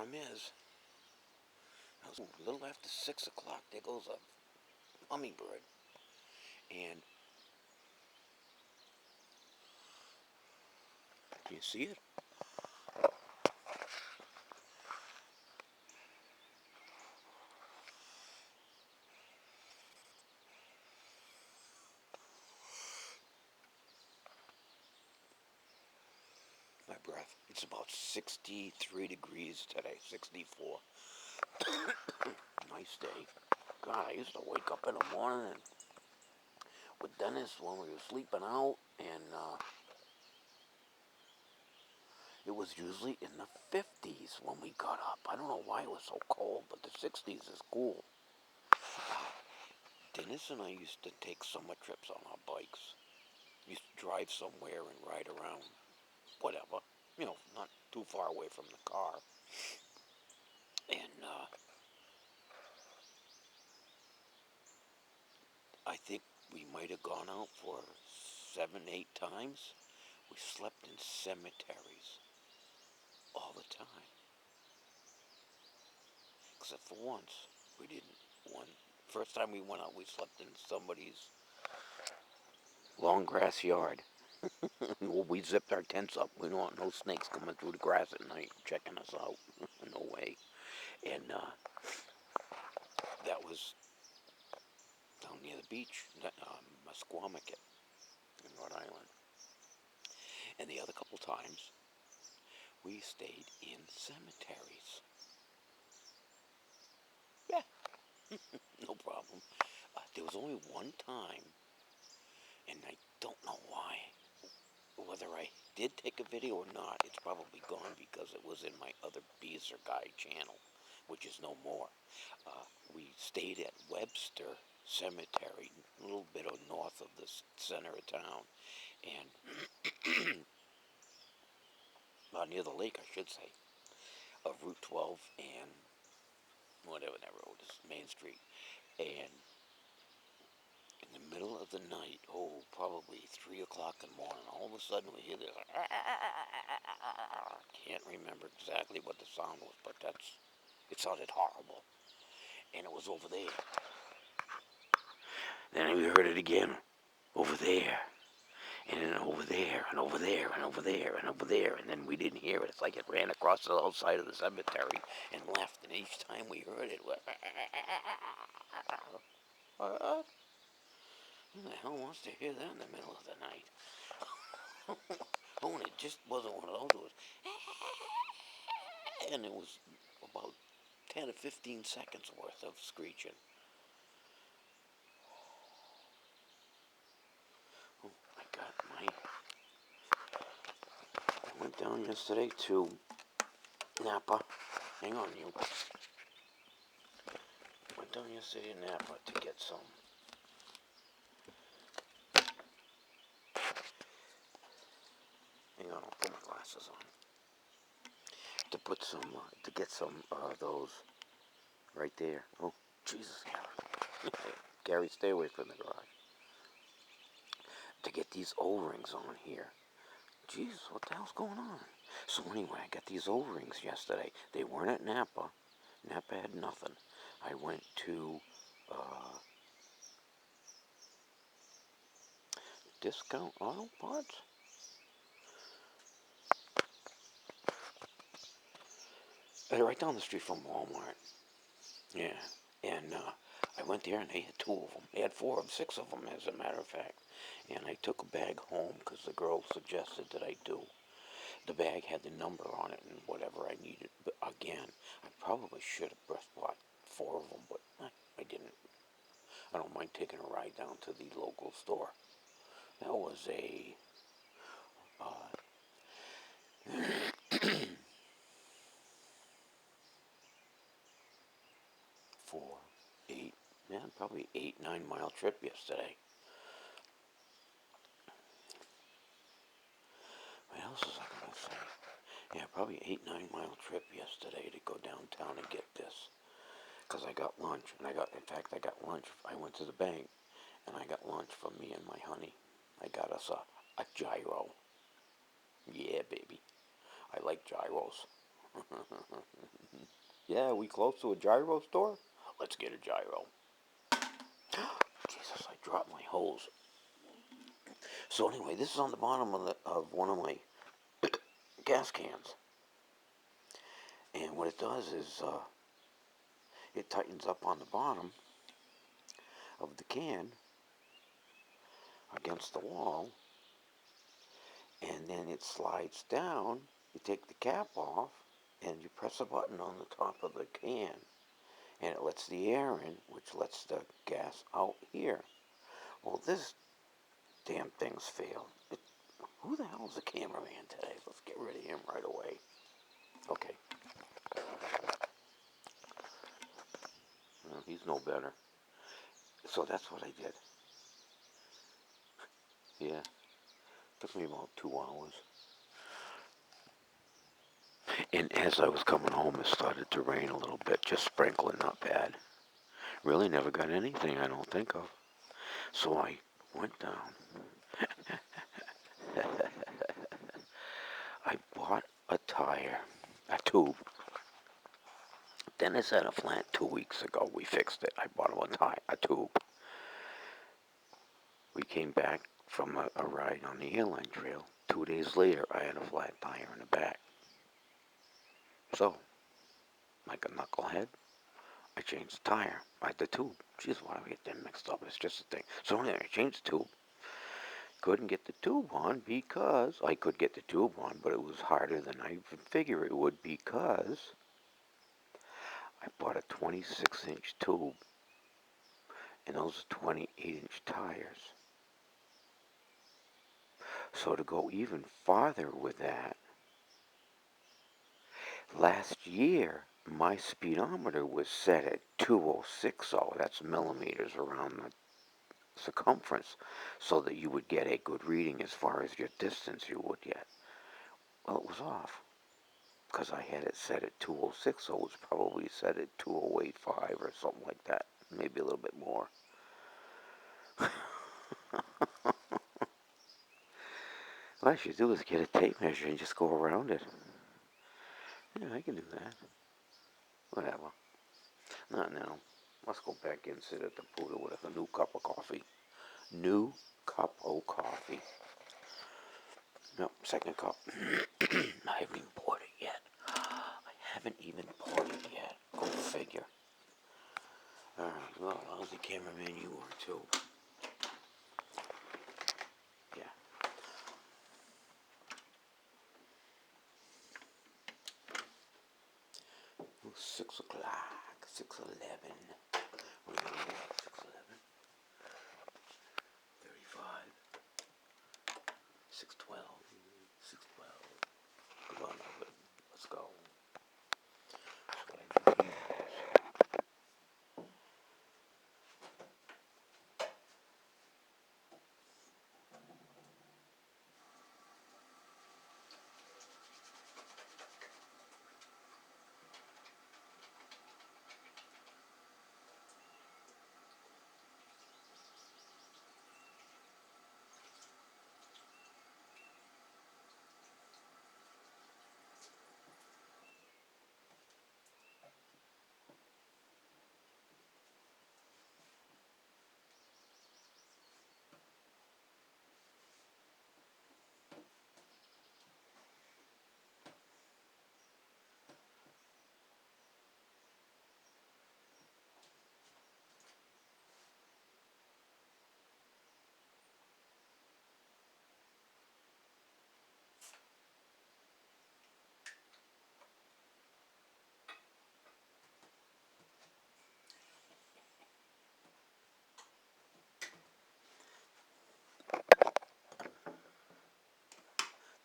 time is, a little after 6 o'clock, there goes a hummingbird. And do you see it? My breath. It's about 63 degrees today, 64. Nice day. God, I used to wake up in the morning and with Dennis when we were sleeping out, and it was usually in the 50s when we got up. I don't know why it was so cold, but the 60s is cool. Dennis and I used to take summer trips on our bikes. Used to drive somewhere and ride around, whatever. Not too far away from the car. And I think we might have gone out for 7, 8 times. We slept in cemeteries all the time. Except for once. We didn't. First time we went out, we slept in somebody's long grass yard. We zipped our tents up. We don't want no snakes coming through the grass at night checking us out. No way. And that was down near the beach, Musquamaket in Rhode Island. And the other couple times, we stayed in cemeteries. Yeah, no problem. There was only one time, and I don't know why, whether I did take a video or not. It's probably gone because it was in my other Beezer Guy channel, which is no more. We stayed at Webster Cemetery, a little bit north of the center of town, and near the lake, I should say, of Route 12 and whatever that road is, Main Street. And in the middle of the night, probably 3 o'clock in the morning, all of a sudden we hear this. Can't remember exactly what the sound was, but it sounded horrible. And it was over there. Then we heard it again, over there. And then over there, and over there, and over there, and over there, and then we didn't hear it. It's like it ran across the outside of the cemetery and left, and each time we heard it, what? Who the hell wants to hear that in the middle of the night? And it just wasn't one of those. It was, and it was about 10 or 15 seconds worth of screeching. I went down yesterday to Napa. Hang on, you. Went down yesterday to Napa to get some. Hang on, I'll put my glasses on. To get some those right there. Oh, Jesus, Gary. Gary, stay away from the garage. To get these O-rings on here. Jesus, what the hell's going on? So anyway, I got these O-rings yesterday. They weren't at Napa. Napa had nothing. I went to Discount Auto Parts. They're right down the street from Walmart. Yeah. And I went there and they had 2 of them. They had 6 of them, as a matter of fact. And I took a bag home because the girl suggested that I do. The bag had the number on it and whatever I needed. But again, I probably should have bought 4 of them, but I didn't. I don't mind taking a ride down to the local store. That was a 4, 8, probably 8, 9 mile trip yesterday. What else was I going to say? Yeah, probably 8, 9 mile trip yesterday to go downtown and get this. Because I got lunch, and I got lunch. I went to the bank, and I got lunch for me and my honey. I got us a gyro. Yeah, baby. I like gyros. Yeah, we close to a gyro store? Let's get a gyro. Jesus, I dropped my hose. So anyway, this is on the bottom of one of my gas cans. And what it does is it tightens up on the bottom of the can against the wall, and then it slides down. You take the cap off, and you press a button on the top of the can, and it lets the air in, which lets the gas out here. Well, this damn thing's failed. Who the hell is the cameraman today? Let's get rid of him right away. Okay. Well, he's no better. So that's what I did. Yeah. Took me about 2 hours. And as I was coming home, it started to rain a little bit, just sprinkling, not bad. Really never got anything I don't think of. So I went down. I bought a tire, a tube. Dennis had a flat 2 weeks ago. We fixed it. I bought him a tube. We came back from a ride on the airline trail. 2 days later, I had a flat tire in the back. So, like a knucklehead, I changed the tire. The tube. Jeez, why do we get them mixed up? It's just a thing. So anyway, I changed the tube. Couldn't get the tube on because I could get the tube on, but it was harder than I figured it would because I bought a 26-inch tube and those 28-inch tires. So to go even farther with that, last year my speedometer was set at 2060. That's millimeters around the circumference, so that you would get a good reading as far as your distance you would get. Well, it was off because I had it set at 206, so it was probably set at 2085 or something like that, maybe a little bit more. What I should do is get a tape measure and just go around it. Yeah, I can do that. Whatever. Not now. Let's go back and sit at the poodle with a new cup of coffee. New cup of coffee. No, second cup. I haven't even poured it yet. I haven't even poured it yet. Go figure. Alright, well, lousy cameraman you are too. Yeah. 6 o'clock. 6:11. 6:11. 35. 6:12. 6:12. Come on, Alvin. Let's go. That's what I do.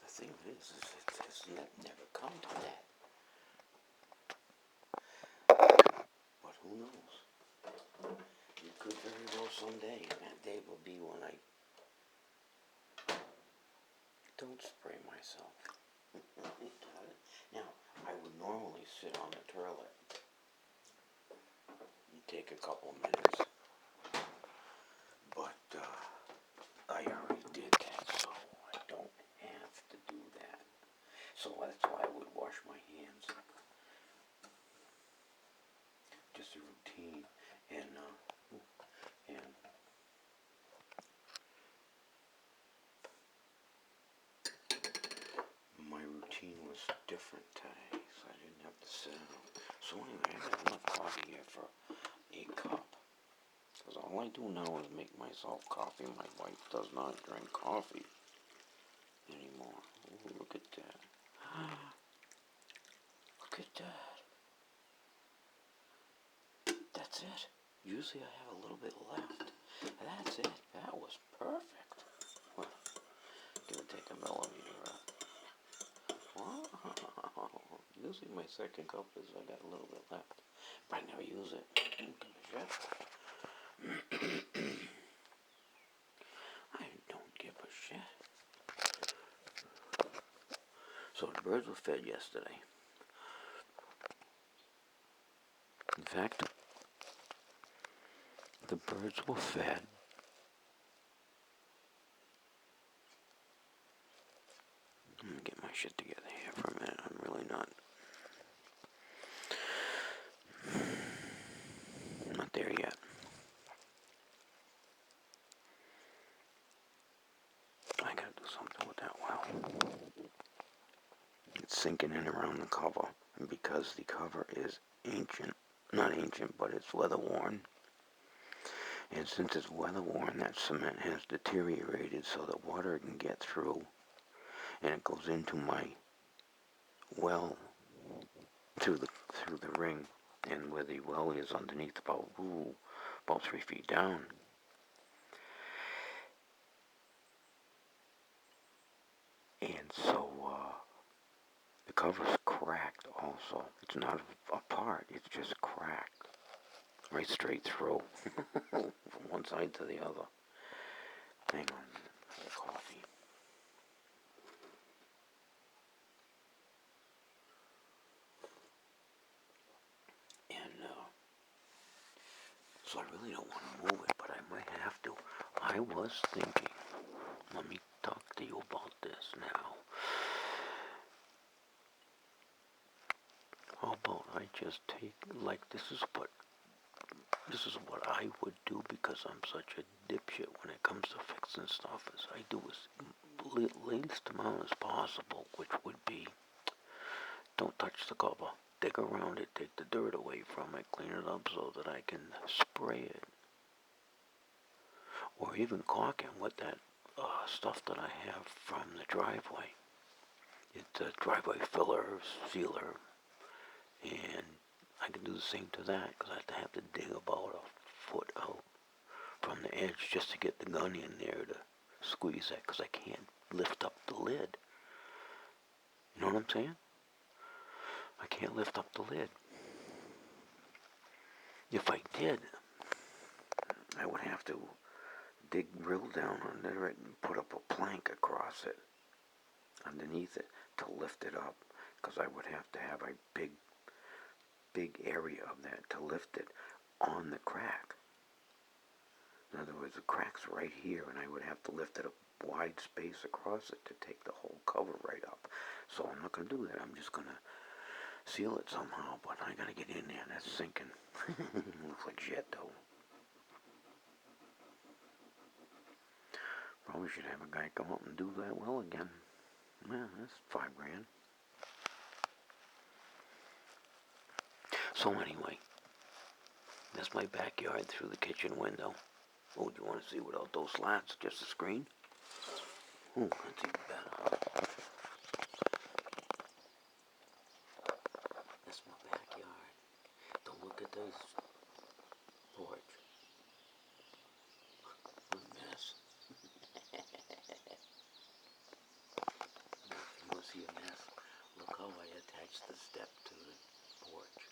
The thing is it's never come to that. But who knows? It could very well someday, and that day will be when I don't spray myself. Now, I would normally sit on the toilet and take a couple minutes, but I already did that, so I don't have to do that. So that's why I would wash my hands. coffee here for a cup. Because all I do now is make myself coffee. My wife does not drink coffee anymore. Ooh, look at that. Look at that. That's it. Usually I have a little bit left. That's it. That was perfect. Well, give it take a millimeter. Wow. Usually my second cup is I got a little bit left. But I never use it. I don't give a shit. So the birds were fed yesterday. In fact, the birds were fed. I'm gonna get my shit together here for a minute. I'm really not there yet. I gotta do something with that well. It's sinking in around the cover, and because the cover is ancient, not ancient, but it's weather worn. And since it's weather worn, that cement has deteriorated so that water can get through, and it goes into my well through the ring, and where the well is underneath, about 3 feet down. And so the cover's cracked also. It's not apart, it's just cracked. Right straight through. From one side to the other. Hang on, coffee. And so I really don't want to move it, but I might have to. I was thinking, let me talk to you about this now. How about I just take, like, this is what I would do, because I'm such a dipshit when it comes to fixing stuff, is I do as least amount as possible, which would be, don't touch the cover, dig around it, take the dirt away from it, clean it up so that I can spray it, or even caulk it with that stuff that I have from the driveway. It's a driveway filler, sealer, and I can do the same to that, because I have to dig about a foot out from the edge just to get the gun in there to squeeze that, because I can't lift up the lid. You know what I'm saying? I can't lift up the lid. If I did, I would have to dig real down under it and put up a plank across it, underneath it, to lift it up, because I would have to have a big area of that to lift it on the crack. In other words, the crack's right here, and I would have to lift it a wide space across it to take the whole cover right up. So I'm not going to do that. I'm just going to seal it somehow, but I got to get in there. That's sinking. Looks like shit, though. Probably should have a guy come up and do that well again. Yeah, that's $5,000. So anyway, that's my backyard through the kitchen window. Oh, do you want to see without those slats? Just a screen? Oh, that's even better. That's my backyard. Don't look at this porch. What a mess. You want to see a mess? Look how I attached the step to the porch.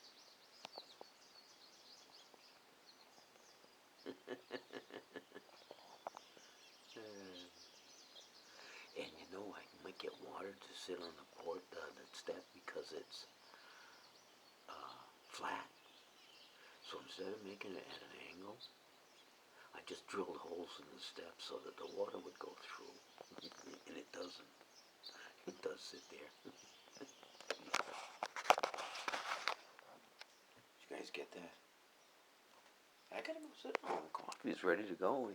And you know, I might get water to sit on the porch, the step, because it's flat. So instead of making it at an angle, I just drilled holes in the step so that the water would go through. And it doesn't. It does sit there. Did you guys get that? I gotta go sit. Oh, the coffee's ready to go.